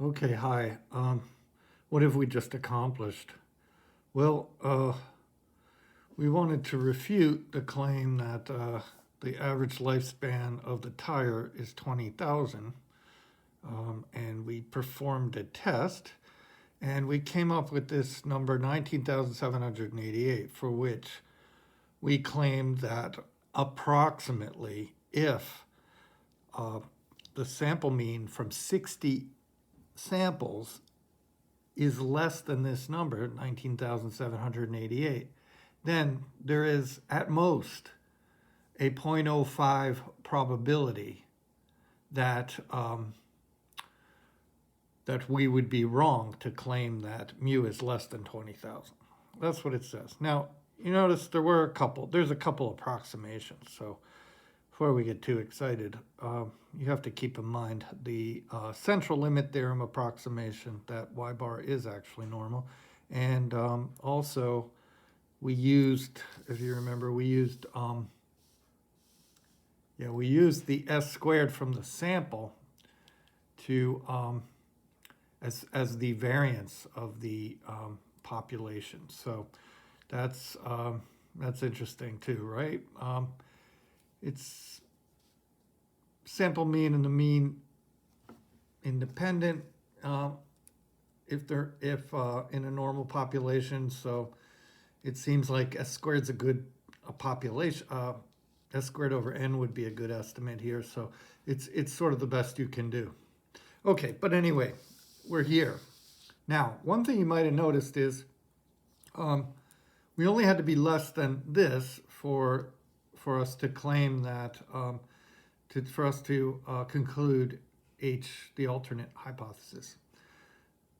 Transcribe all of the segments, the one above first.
Okay, hi. What have we just accomplished? Well, we wanted to refute the claim that the average lifespan of the tire is 20,000, and we performed a test, and we came up with this number 19,788, for which we claimed that approximately if uh, the sample mean from 60 samples is less than this number, 19,788, then there is at most a 0.05 probability that that we would be wrong to claim that mu is less than 20,000. That's what it says. Now, you notice there's a couple approximations. So before we get too excited, you have to keep in mind the central limit theorem approximation that y bar is actually normal. And also, we used, if you remember, we used the s squared from the sample to as the variance of the population. So that's interesting too, right? It's sample mean and the mean independent if in a normal population. So it seems like s squared's a population. S squared over n would be a good estimate here. So it's sort of the best you can do. Okay, but anyway, we're here. Now, one thing you might have noticed is we only had to be less than this for us to claim that, for us to conclude H, the alternate hypothesis.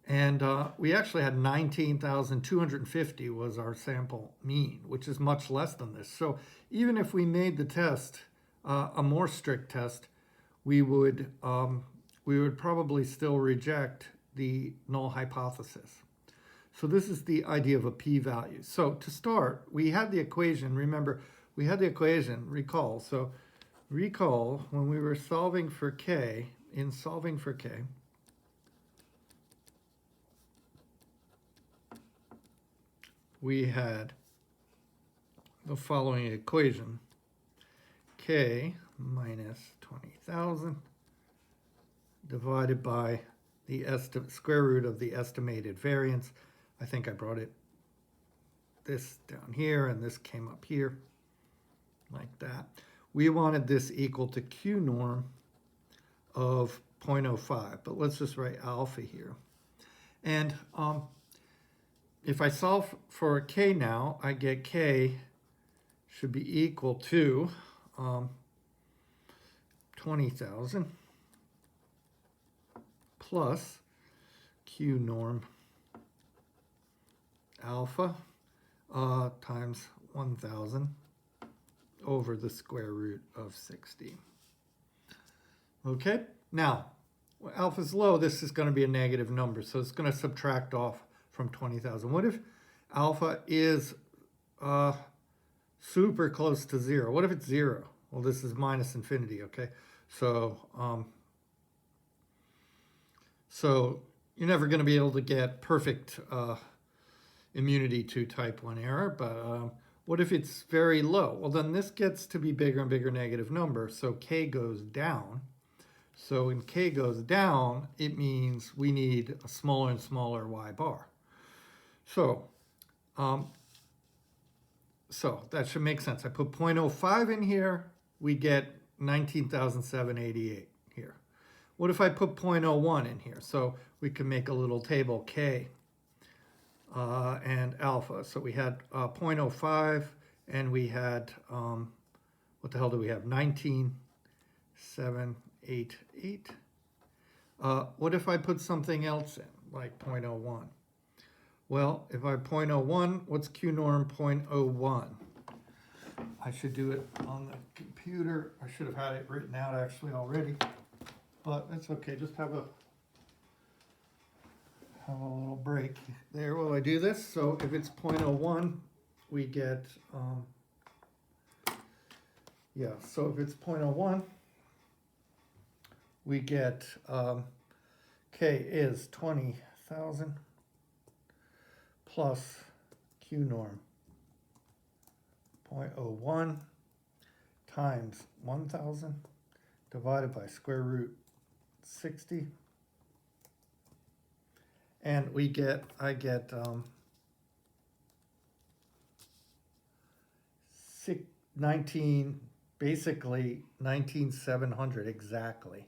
And we actually had 19,250 was our sample mean, which is much less than this. So even if we made the test a more strict test, we would probably still reject the null hypothesis. So this is the idea of a p-value. So to start, we had the equation. Remember, we had the equation, recall. So recall when we were solving for k, we had the following equation: k minus 20,000 divided by the square root of the estimated variance. I think I brought this down here and this came up here like that. We wanted this equal to Q norm of 0.05, but let's just write alpha here. And if I solve for k now, I get k should be equal to 20,000 plus Q norm alpha times 1,000 over the square root of 60. Okay, now when alpha's low, this is going to be a negative number, so it's going to subtract off from 20,000. What if alpha is super close to 0? What if it's 0? Well, this is minus infinity, okay? So you're never going to be able to get perfect immunity to type 1 error, but what if it's very low? Well, then this gets to be bigger and bigger negative number, so k goes down. So when k goes down, it means we need a smaller and smaller y bar. So that should make sense. I put 0.05 in here, we get 19,788 here. What if I put 0.01 in here? So we can make a little table k and alpha. So we had 0.05 and we had, what the hell do we have? 19,788. What if I put something else in, like 0.01? Well, if I 0.01, what's Q norm 0.01? I should do it on the computer. I should have had it written out actually already, but that's okay. Just have a little break there while I do this. So if it's 0.01, we get, so if it's 0.01, we get k K is 20,000 plus Q norm 0.01 times 1,000 divided by square root 60. And I get 19, basically 19,700 exactly.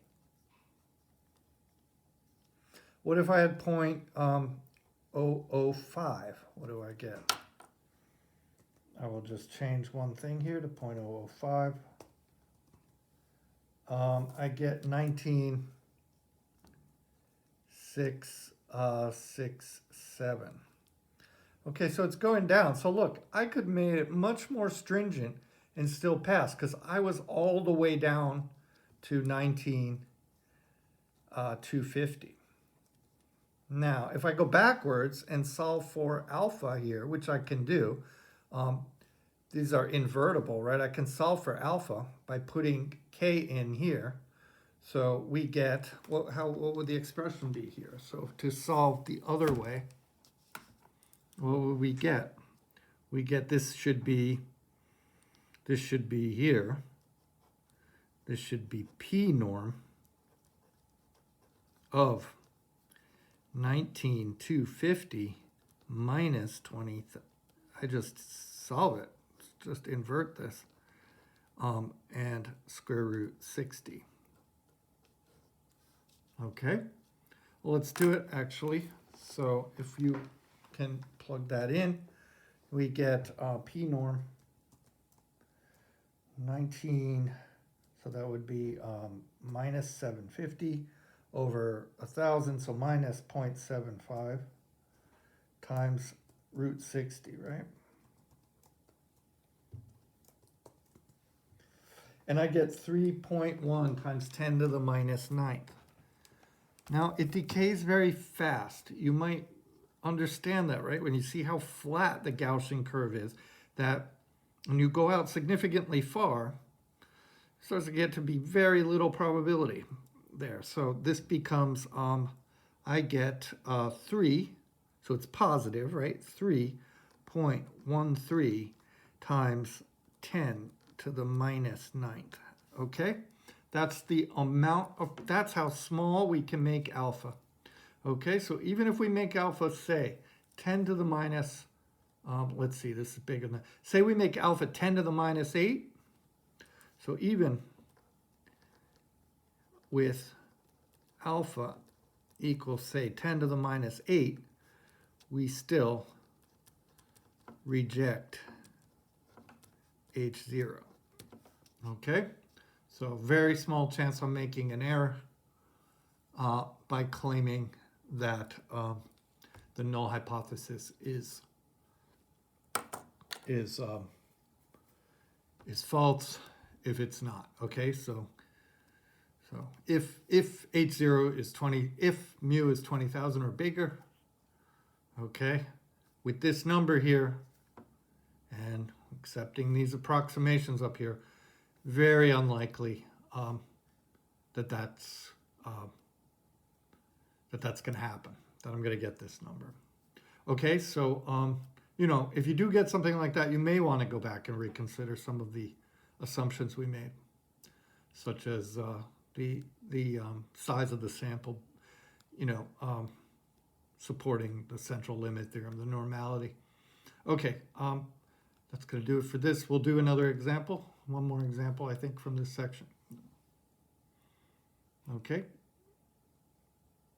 What if I had 0.005? What do I get? I will just change one thing here to 0.005. I get 19,667. Okay, so it's going down. So look, I could make it much more stringent and still pass because I was all the way down to 19,250. Now, if I go backwards and solve for alpha here, which I can do, these are invertible, right? I can solve for alpha by putting k in here. So we get, what would the expression be here? So to solve the other way, what would we get? We get this should be here. This should be P norm of 19,250 minus 20. I just solve it. Just invert this. And square root 60. Okay. Well, let's do it actually. So if you can plug that in, we get P norm 19, so that would be minus 750 over 1,000, so minus 0.75 times root 60, right? And I get 3.1 times 10 to the minus 9th. Now, it decays very fast. You might understand that, right? When you see how flat the Gaussian curve is, that when you go out significantly far, it starts to get to be very little probability there. So this becomes, I get 3, so it's positive, right? 3.13 times 10 to the minus 9th, okay? That's the amount of, that's how small we can make alpha. Okay, so even if we make alpha, say, 10 to the minus, let's see, this is bigger than that. Say we make alpha 10 to the minus 8. So even with alpha equals, say, 10 to the minus 8, we still reject H0. Okay? So very small chance I'm making an error by claiming that the null hypothesis is false if it's not. Okay, so if H0 is 20, if mu is 20,000 or bigger, okay, with this number here and accepting these approximations up here, very unlikely that that's going to happen, that I'm going to get this number. Okay, so you know, if you do get something like that, you may want to go back and reconsider some of the assumptions we made, such as the size of the sample, you know, supporting the central limit theorem, the normality. Okay, that's going to do it for this. We'll do another example, one more example, I think, from this section. Okay.